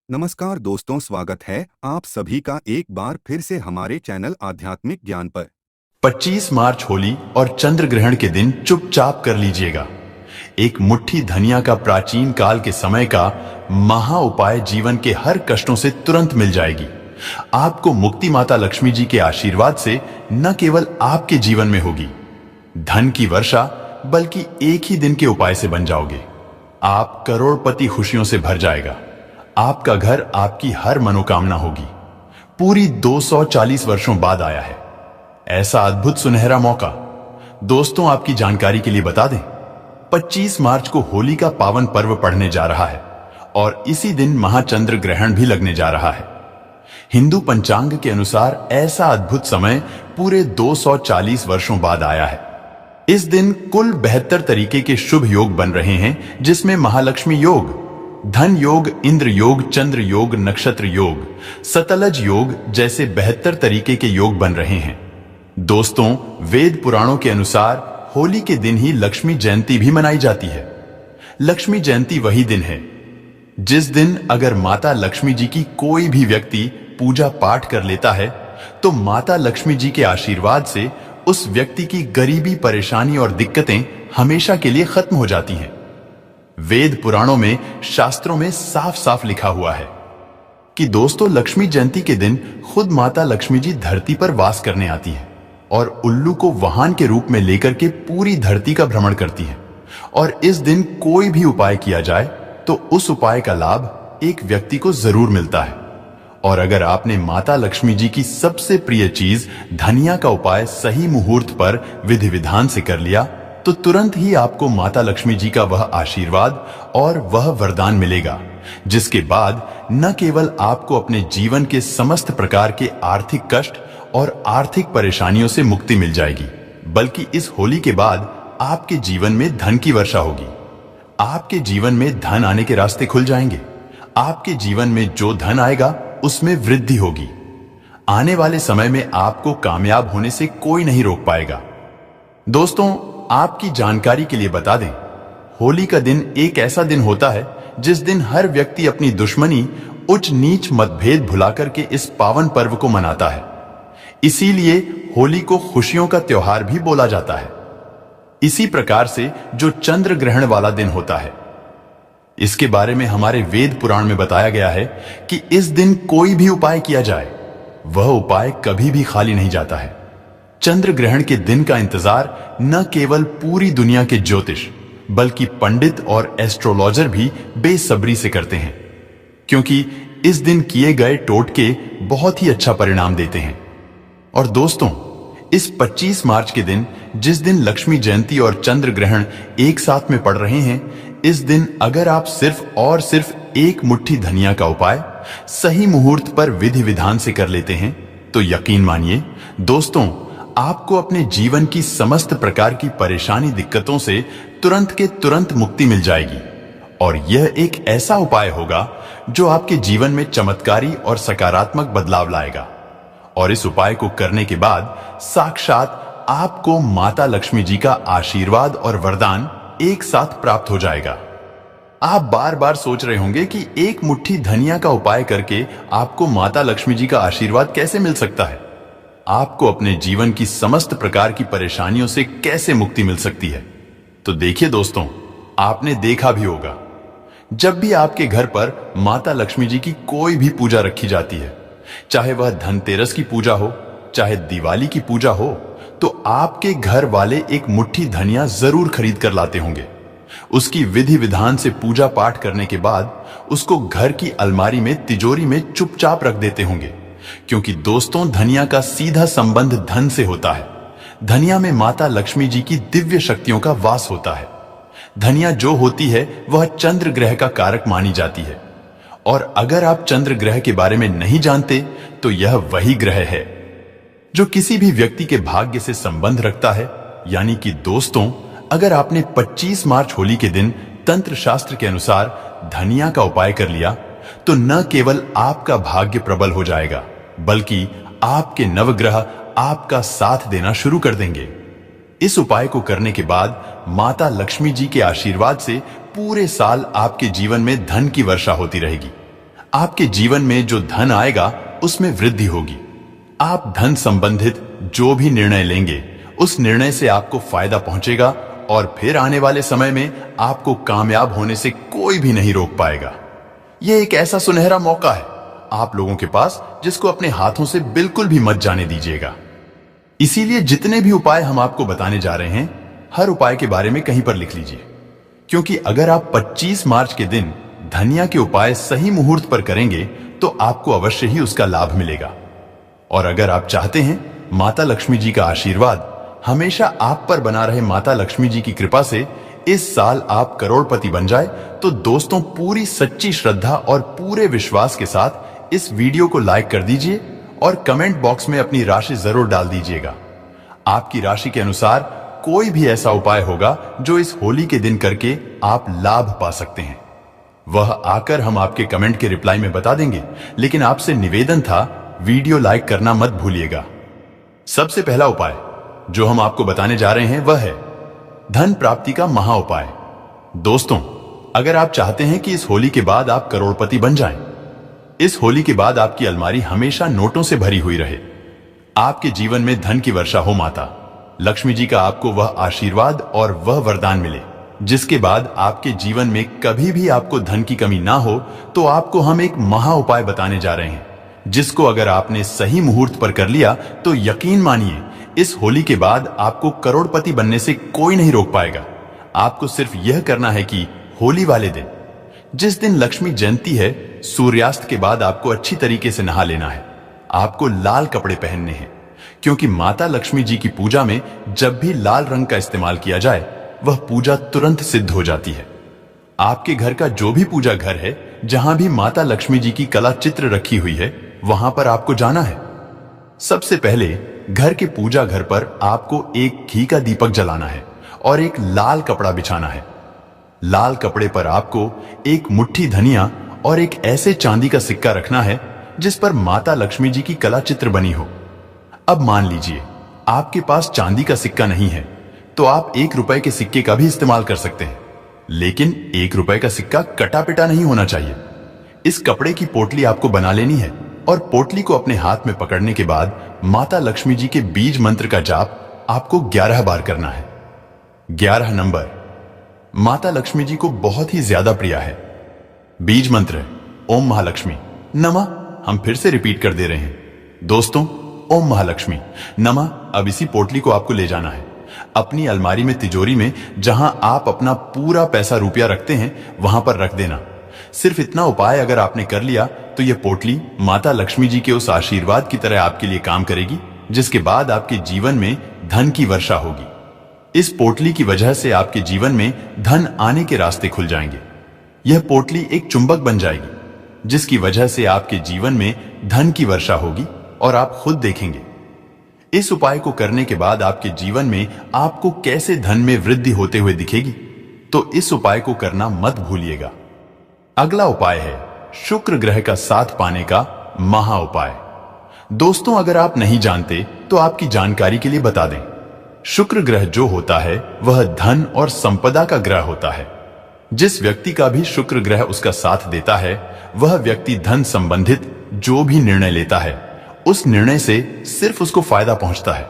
नमस्कार दोस्तों, स्वागत है आप सभी का एक बार फिर से हमारे चैनल आध्यात्मिक ज्ञान पर। 25 मार्च होली और चंद्र ग्रहण के दिन चुपचाप कर लीजिएगा। एक मुट्ठी धनिया का प्राचीन काल के समय का महा उपाय जीवन के हर कष्टों से तुरंत मिल जाएगी। आपको मुक्ति माता लक्ष्मी जी के आशीर्वाद से न केवल आपके जीवन में होगी धन की वर्षा, बल्कि एक ही दिन के उपाय से बन जाओगे। आप करोड़पति खुशियों से भर जाएगा। आपका घर आपकी हर मनोकामना होगी। पूरी 240 वर्षों बाद आया है ऐसा अद्भुत सुनहरा मौका। दोस्तों, आपकी जानकारी के लिए बता दें, 25 मार्च को होली का पावन पर्व पड़ने जा रहा है और इसी दिन महाचंद्र ग्रहण भी लगने जा रहा है। हिंदू पंचांग के अनुसार ऐसा अद्भुत समय पूरे 240 वर्षों बाद आया है। इस दिन कुल 72 तरीके के शुभ योग बन रहे हैं, जिसमें महालक्ष्मी योग, धन योग, इंद्र योग, चंद्र योग, नक्षत्र योग, सतलज योग जैसे 72 तरीके के योग बन रहे हैं। दोस्तों, वेद पुराणों के अनुसार होली के दिन ही लक्ष्मी जयंती भी मनाई जाती है। लक्ष्मी जयंती वही दिन है जिस दिन अगर माता लक्ष्मी जी की कोई भी व्यक्ति पूजा पाठ कर लेता है तो माता लक्ष्मी जी के आशीर्वाद से उस व्यक्ति की गरीबी, परेशानी और दिक्कतें हमेशा के लिए खत्म हो जाती हैं। वेद पुराणों में, शास्त्रों में साफ साफ लिखा हुआ है कि दोस्तों, लक्ष्मी जयंती के दिन खुद माता लक्ष्मी जी धरती पर वास करने आती है और उल्लू को वाहन के रूप में लेकर के पूरी धरती का भ्रमण करती है। और इस दिन कोई भी उपाय किया जाए तो उस उपाय का लाभ एक व्यक्ति को जरूर मिलता है। और अगर आपने माता लक्ष्मी जी की सबसे प्रिय चीज धनिया का उपाय सही मुहूर्त पर विधि विधान से कर लिया तो तुरंत ही आपको माता लक्ष्मी जी का वह आशीर्वाद और वह वरदान मिलेगा, जिसके बाद न केवल आपको अपने जीवन के समस्त प्रकार के आर्थिक कष्ट और आर्थिक परेशानियों से मुक्ति मिल जाएगी, बल्कि इस होली के बाद आपके जीवन में धन की वर्षा होगी। आपके जीवन में धन आने के रास्ते खुल जाएंगे। आपके जीवन में जो धन आएगा उसमें वृद्धि होगी। आने वाले समय में आपको कामयाब होने से कोई नहीं रोक पाएगा। दोस्तों, आपकी जानकारी के लिए बता दें, होली का दिन एक ऐसा दिन होता है जिस दिन हर व्यक्ति अपनी दुश्मनी, उच्च नीच मतभेद भुलाकर के इस पावन पर्व को मनाता है। इसीलिए होली को खुशियों का त्योहार भी बोला जाता है। इसी प्रकार से जो चंद्र ग्रहण वाला दिन होता है, इसके बारे में हमारे वेद पुराण में बताया गया है कि इस दिन कोई भी उपाय किया जाए, वह उपाय कभी भी खाली नहीं जाता है। चंद्र ग्रहण के दिन का इंतजार न केवल पूरी दुनिया के ज्योतिष, बल्कि पंडित और एस्ट्रोलॉजर भी बेसब्री से करते हैं, क्योंकि इस दिन किए गए टोटके बहुत ही अच्छा परिणाम देते हैं। और दोस्तों, इस 25 मार्च के दिन, जिस दिन लक्ष्मी जयंती और चंद्र ग्रहण एक साथ में पड़ रहे हैं, इस दिन अगर आप सिर्फ और सिर्फ एक मुट्ठी धनिया का उपाय सही मुहूर्त पर विधि विधान से कर लेते हैं तो यकीन मानिए दोस्तों, आपको अपने जीवन की समस्त प्रकार की परेशानी, दिक्कतों से तुरंत के तुरंत मुक्ति मिल जाएगी। और यह एक ऐसा उपाय होगा जो आपके जीवन में चमत्कारी और सकारात्मक बदलाव लाएगा। और इस उपाय को करने के बाद साक्षात आपको माता लक्ष्मी जी का आशीर्वाद और वरदान एक साथ प्राप्त हो जाएगा। आप बार बार सोच रहे होंगे कि एक मुट्ठी धनिया का उपाय करके आपको माता लक्ष्मी जी का आशीर्वाद कैसे मिल सकता है, आपको अपने जीवन की समस्त प्रकार की परेशानियों से कैसे मुक्ति मिल सकती है। तो देखिए दोस्तों, आपने देखा भी होगा, जब भी आपके घर पर माता लक्ष्मी जी की कोई भी पूजा रखी जाती है, चाहे वह धनतेरस की पूजा हो, चाहे दिवाली की पूजा हो, तो आपके घर वाले एक मुट्ठी धनिया जरूर खरीद कर लाते होंगे। उसकी विधि विधान से पूजा पाठ करने के बाद उसको घर की अलमारी में, तिजोरी में चुपचाप रख देते होंगे, क्योंकि दोस्तों, धनिया का सीधा संबंध धन से होता है। धनिया में माता लक्ष्मी जी की दिव्य शक्तियों का वास होता है। धनिया जो होती है वह चंद्र ग्रह का कारक मानी जाती है। और अगर आप चंद्र ग्रह के बारे में नहीं जानते तो यह वही ग्रह है जो किसी भी व्यक्ति के भाग्य से संबंध रखता है। यानी कि दोस्तों, अगर आपने 25 मार्च होली के दिन तंत्र शास्त्र के अनुसार धनिया का उपाय कर लिया तो न केवल आपका भाग्य प्रबल हो जाएगा, बल्कि आपके नवग्रह आपका साथ देना शुरू कर देंगे। इस उपाय को करने के बाद माता लक्ष्मी जी के आशीर्वाद से पूरे साल आपके जीवन में धन की वर्षा होती रहेगी। आपके जीवन में जो धन आएगा उसमें वृद्धि होगी। आप धन संबंधित जो भी निर्णय लेंगे उस निर्णय से आपको फायदा पहुंचेगा और फिर आने वाले समय में आपको कामयाब होने से कोई भी नहीं रोक पाएगा। यह एक ऐसा सुनहरा मौका है आप लोगों के पास जिसको अपने हाथों से बिल्कुल भी मत जाने दीजिएगा। इसीलिए जितने भी उपाय हम आपको बताने जा रहे हैं, हर उपाय के बारे में कहीं पर लिख लीजिए, क्योंकि अगर आप 25 मार्च के दिन धनिया के उपाय सही मुहूर्त पर करेंगे तो आपको अवश्य ही उसका लाभ मिलेगा। और अगर आप चाहते हैं माता लक्ष्मी जी का आशीर्वाद हमेशा आप पर बना रहे, माता लक्ष्मी जी की कृपा से इस साल आप करोड़पति बन जाए, तो दोस्तों पूरी सच्ची श्रद्धा और पूरे विश्वास के साथ इस वीडियो को लाइक कर दीजिए और कमेंट बॉक्स में अपनी राशि जरूर डाल दीजिएगा। आपकी राशि के अनुसार कोई भी ऐसा उपाय होगा जो इस होली के दिन करके आप लाभ पा सकते हैं, वह आकर हम आपके कमेंट के रिप्लाई में बता देंगे। लेकिन आपसे निवेदन था, वीडियो लाइक करना मत भूलिएगा। सबसे पहला उपाय जो हम आपको बताने जा रहे हैं वह है धन प्राप्ति का महा उपाय। दोस्तों, अगर आप चाहते हैं कि इस होली के बाद आप करोड़पति बन जाएं, इस होली के बाद आपकी अलमारी हमेशा नोटों से भरी हुई रहे, आपके जीवन में धन की वर्षा हो, माता लक्ष्मी जी का आपको वह आशीर्वाद और वह वरदान मिले जिसके बाद आपके जीवन में कभी भी आपको धन की कमी ना हो, तो आपको हम एक महा उपाय बताने जा रहे हैं, जिसको अगर आपने सही मुहूर्त पर कर लिया तो यकीन मानिए इस होली के बाद आपको करोड़पति बनने से कोई नहीं रोक पाएगा। आपको सिर्फ यह करना है कि होली वाले दिन, जिस दिन लक्ष्मी जयंती है, सूर्यास्त के बाद आपको अच्छी तरीके से नहा लेना है। आपको लाल कपड़े पहनने हैं, क्योंकि माता लक्ष्मी जी की पूजा में जब भी लाल रंग का इस्तेमाल किया जाए वह पूजा तुरंत सिद्ध हो जाती है। आपके घर का जो भी पूजा घर है, जहां भी माता लक्ष्मी जी की कला चित्र रखी हुई है, वहां पर आपको जाना है। सबसे पहले घर के पूजा घर पर आपको एक घी का दीपक जलाना है और एक लाल कपड़ा बिछाना है। लाल कपड़े पर आपको एक मुट्ठी धनिया और एक ऐसे चांदी का सिक्का रखना है जिस पर माता लक्ष्मी जी की कला चित्र बनी हो। अब मान लीजिए आपके पास चांदी का सिक्का नहीं है, तो आप 1 रुपए के सिक्के का भी इस्तेमाल कर सकते हैं, लेकिन 1 रुपए का सिक्का कटा पिटा नहीं होना चाहिए। इस कपड़े की पोटली आपको बना लेनी है और पोटली को अपने हाथ में पकड़ने के बाद माता लक्ष्मी जी के बीज मंत्र का जाप आपको 11 बार करना है। 11 नंबर माता लक्ष्मी जी को बहुत ही ज्यादा प्रिय है। बीज मंत्र है ओम महालक्ष्मी नमः। हम फिर से रिपीट कर दे रहे हैं दोस्तों, ओम महालक्ष्मी नमः। अब इसी पोटली को आपको ले जाना है अपनी अलमारी में, तिजोरी में, जहां आप अपना पूरा पैसा रुपया रखते हैं वहां पर रख देना। सिर्फ इतना उपाय अगर आपने कर लिया तो यह पोटली माता लक्ष्मी जी के उस आशीर्वाद की तरह आपके लिए काम करेगी, जिसके बाद आपके जीवन में धन की वर्षा होगी। इस पोटली की वजह से आपके जीवन में धन आने के रास्ते खुल जाएंगे। यह पोटली एक चुंबक बन जाएगी, जिसकी वजह से आपके जीवन में धन की वर्षा होगी और आप खुद देखेंगे। इस उपाय को करने के बाद आपके जीवन में आपको कैसे धन में वृद्धि होते हुए दिखेगी, तो इस उपाय को करना मत भूलिएगा। अगला उपाय है शुक्र ग्रह का साथ पाने का महा उपाय। दोस्तों, अगर आप नहीं जानते तो आपकी जानकारी के लिए बता दें, शुक्र ग्रह जो होता है वह धन और संपदा का ग्रह होता है। जिस व्यक्ति का भी शुक्र ग्रह उसका साथ देता है, वह व्यक्ति धन संबंधित जो भी निर्णय लेता है उस निर्णय से सिर्फ उसको फायदा पहुंचता है।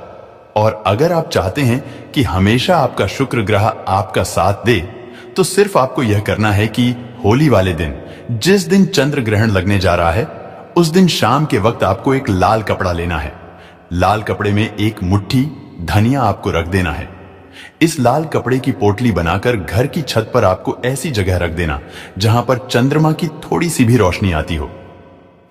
और अगर आप चाहते हैं कि हमेशा आपका शुक्र ग्रह आपका साथ दे, तो सिर्फ आपको यह करना है कि होली वाले दिन, जिस दिन चंद्र ग्रहण लगने जा रहा है, उस दिन शाम के वक्त आपको एक लाल कपड़ा लेना है। लाल कपड़े में एक मुट्ठी धनिया आपको रख देना है। इस लाल कपड़े की पोटली बनाकर घर की छत पर आपको ऐसी जगह रख देना जहां पर चंद्रमा की थोड़ी सी भी रोशनी आती हो,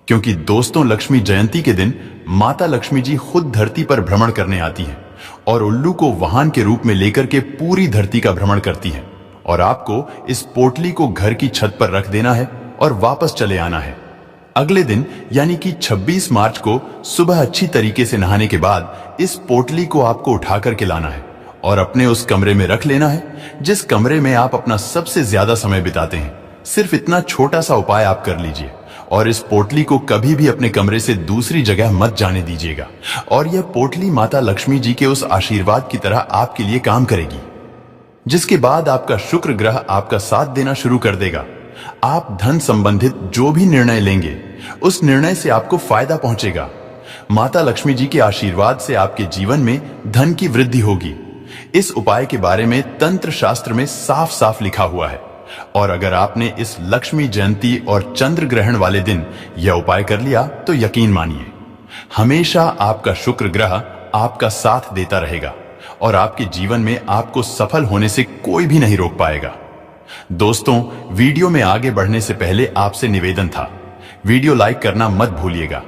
क्योंकि दोस्तों लक्ष्मी जयंती के दिन माता लक्ष्मी जी खुद धरती पर भ्रमण करने आती हैं और उल्लू को वाहन के रूप में लेकर के पूरी धरती का भ्रमण करती हैं। और आपको इस पोटली को घर की छत पर रख देना है और वापस चले आना है। अगले दिन यानी कि 26 मार्च को सुबह अच्छी तरीके से नहाने के बाद इस पोटली को आपको उठा करके लाना है और अपने उस कमरे में रख लेना है जिस कमरे में आप अपना सबसे ज्यादा समय बिताते हैं। सिर्फ इतना छोटा सा उपाय आप कर लीजिए और इस पोटली को कभी भी अपने कमरे से दूसरी जगह मत जाने दीजिएगा। और यह पोटली माता लक्ष्मी जी के उस आशीर्वाद की तरह आपके लिए काम करेगी, जिसके बाद आपका शुक्र ग्रह आपका साथ देना शुरू कर देगा। आप धन संबंधित जो भी निर्णय लेंगे उस निर्णय से आपको फायदा पहुंचेगा। माता लक्ष्मी जी के आशीर्वाद से आपके जीवन में धन की वृद्धि होगी। इस उपाय के बारे में तंत्र शास्त्र में साफ साफ लिखा हुआ है और अगर आपने इस लक्ष्मी जयंती और चंद्र ग्रहण वाले दिन यह उपाय कर लिया तो यकीन मानिए हमेशा आपका शुक्र ग्रह आपका साथ देता रहेगा और आपके जीवन में आपको सफल होने से कोई भी नहीं रोक पाएगा। दोस्तों, वीडियो में आगे बढ़ने से पहले आपसे निवेदन था, वीडियो लाइक करना मत भूलिएगा।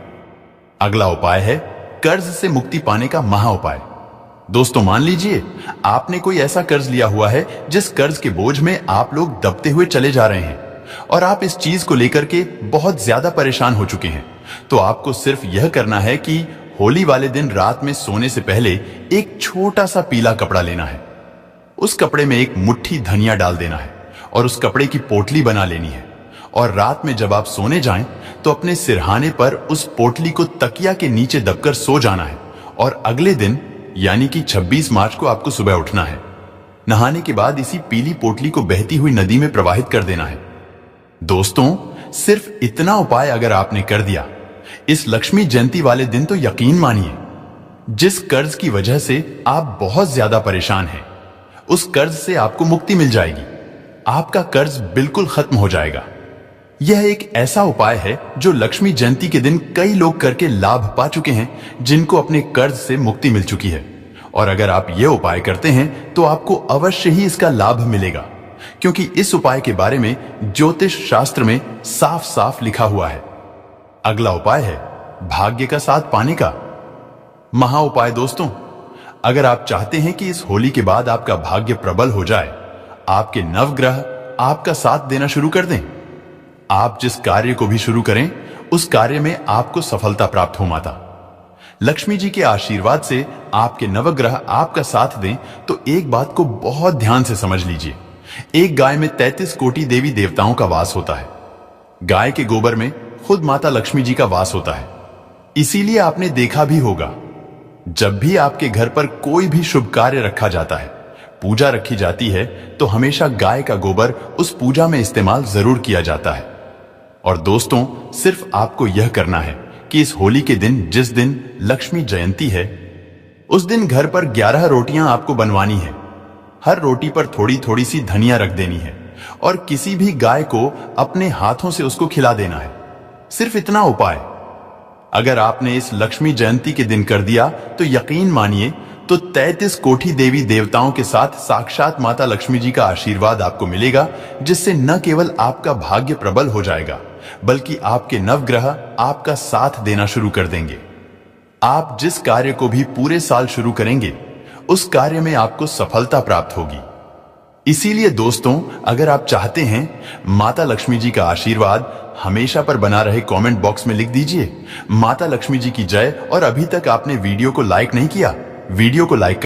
अगला उपाय है कर्ज से मुक्ति पाने का महा उपाय। दोस्तों, मान लीजिए आपने कोई ऐसा कर्ज लिया हुआ है जिस कर्ज के बोझ में आप लोग दबते हुए चले जा रहे हैं और आप इस चीज को लेकर के बहुत ज्यादा परेशान हो चुके हैं। तो आपको सिर्फ यह करना है कि होली वाले दिन रात में सोने से पहले एक छोटा सा पीला कपड़ा लेना है। उस कपड़े में एक मुट्ठी धनिया डाल देना है और उस कपड़े की पोटली बना लेनी है और रात में जब आप सोने जाएं तो अपने सिरहाने पर उस पोटली को तकिया के नीचे दबकर सो जाना है और अगले दिन यानी कि 26 मार्च को आपको सुबह उठना है। नहाने के बाद इसी पीली पोटली को बहती हुई नदी में प्रवाहित कर देना है। दोस्तों, सिर्फ इतना उपाय अगर आपने कर दिया इस लक्ष्मी जयंती वाले दिन तो यकीन मानिए जिस कर्ज की वजह से आप बहुत ज्यादा परेशान हैं उस कर्ज से आपको मुक्ति मिल जाएगी। आपका कर्ज बिल्कुल खत्म हो जाएगा। यह एक ऐसा उपाय है जो लक्ष्मी जयंती के दिन कई लोग करके लाभ पा चुके हैं जिनको अपने कर्ज से मुक्ति मिल चुकी है और अगर आप यह उपाय करते हैं तो आपको अवश्य ही इसका लाभ मिलेगा क्योंकि इस उपाय के बारे में ज्योतिष शास्त्र में साफ साफ लिखा हुआ है। अगला उपाय है भाग्य का साथ पाने का महा उपाय। दोस्तों, अगर आप चाहते हैं कि इस होली के बाद आपका भाग्य प्रबल हो जाए, आपके नवग्रह आपका साथ देना शुरू कर दें, आप जिस कार्य को भी शुरू करें उस कार्य में आपको सफलता प्राप्त हो। माता लक्ष्मी जी के आशीर्वाद से आपके नवग्रह आपका साथ दें तो एक बात को बहुत ध्यान से समझ लीजिए, एक गाय में 33 कोटि देवी देवताओं का वास होता है। गाय के गोबर में खुद माता लक्ष्मी जी का वास होता है। इसीलिए आपने देखा भी होगा जब भी आपके घर पर कोई भी शुभ कार्य रखा जाता है, पूजा रखी जाती है तो हमेशा गाय का गोबर उस पूजा में इस्तेमाल जरूर किया जाता है। और दोस्तों, सिर्फ आपको यह करना है कि इस होली के दिन जिस दिन लक्ष्मी जयंती है उस दिन घर पर 11 रोटियां आपको बनवानी है। हर रोटी पर थोड़ी थोड़ी सी धनिया रख देनी है और किसी भी गाय को अपने हाथों से उसको खिला देना है। सिर्फ इतना उपाय अगर आपने इस लक्ष्मी जयंती के दिन कर दिया तो यकीन मानिए तो 33 कोटि देवी देवताओं के साथ साक्षात माता लक्ष्मी जी का आशीर्वाद आपको मिलेगा जिससे न केवल आपका भाग्य प्रबल हो जाएगा बल्कि आपके नवग्रह आपका साथ देना शुरू कर देंगे। आप जिस कार्य को भी पूरे साल शुरू करेंगे उस कार्य में आपको सफलता प्राप्त होगी। इसीलिए दोस्तों, अगर आप चाहते हैं माता लक्ष्मी जी का आशीर्वाद हमेशा पर बना रहे, कमेंट बॉक्स में लिख दीजिए माता लक्ष्मी जी की जय। और अभी तक आपने वीडियो को लाइक नहीं किया, वीडियो को लाइक